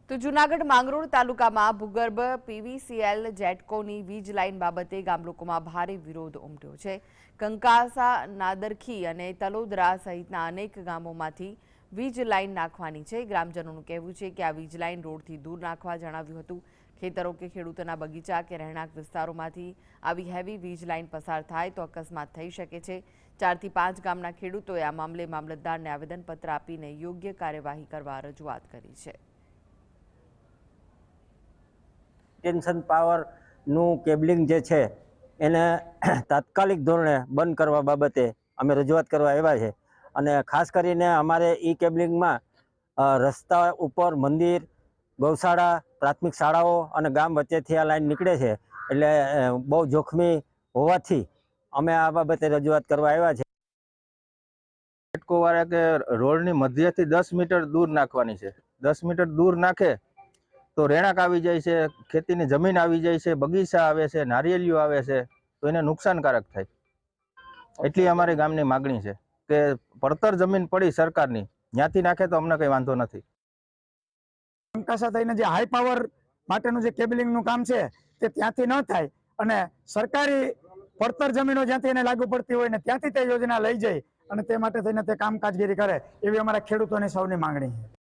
તો જૂનાગઢ માંગરોળ તાલુકામાં ભૂગર્ભ પીવીસીએલ જેટકોની વીજ લાઇન બાબતે ગામલોકોમાં ભારે વિરોધ ઉમટ્યો છે। કંકાસા, નાદરખી અને તલોદરા સહિતના અનેક ગામોમાંથી વીજ લાઇન નાખવાની છે। ગ્રામજનોનું કહેવું છે કે આ વીજ લાઇન રોડથી દૂર નાખવા જણાવ્યું હતું। ખેતરો કે ખેડૂતોના બગીચા કે રહેણાંક વિસ્તારોમાંથી આવી હેવી વીજ લાઇન પસાર થાય તો અકસ્માત થઈ શકે છે। 4 થી 5 ગામના ખેડૂતોએ આ મામલે મામલતદારને આવેદનપત્ર આપીને યોગ્ય કાર્યવાહી કરવા રજૂઆત કરી છે। ટેન્શન પાવરનું કેબલિંગ જે છે એને તાત્કાલિક ધોરણે બંધ કરવા બાબતે અમે રજૂઆત કરવા આવ્યા છે। અને ખાસ કરીને અમારે ઈ કેબલિંગમાં રસ્તા ઉપર મંદિર, ગૌશાળા, પ્રાથમિક શાળાઓ અને ગામ વચ્ચેથી આ લાઈન નીકળે છે, એટલે બહુ જોખમી હોવાથી અમે આ બાબતે રજૂઆત કરવા આવ્યા છે। જેટકોવાળા કે રોડની મધ્યથી 10 મીટર દૂર નાખવાની છે। 10 મીટર દૂર નાખે તો રહેણાંક આવી જાય છે, ખેતીની જમીન આવી જાય છે, બગીચા આવે છે, નારિયેળીઓ આવે છે, તો એને નુકસાનકારક થાય। એટલી અમારી ગામની માગણી છે કે પડતર જમીન પડી સરકારની, ત્યાંથી નાખે તો અમને કંઈ વાંધો નથી। કંકાસા થઈને જે હાઈ પાવર માટેનું જે કેબલિંગનું કામ છે તે ત્યાંથી ન થાય અને સરકારી પડતર જમીનો જ્યાંથી એને લાગુ પડતી હોય ને ત્યાંથી તે યોજના લઈ જાય અને તે માટે થઈને તે કામકાજગીરી કરે, એવી અમારા ખેડૂતોની સૌની માંગણી છે।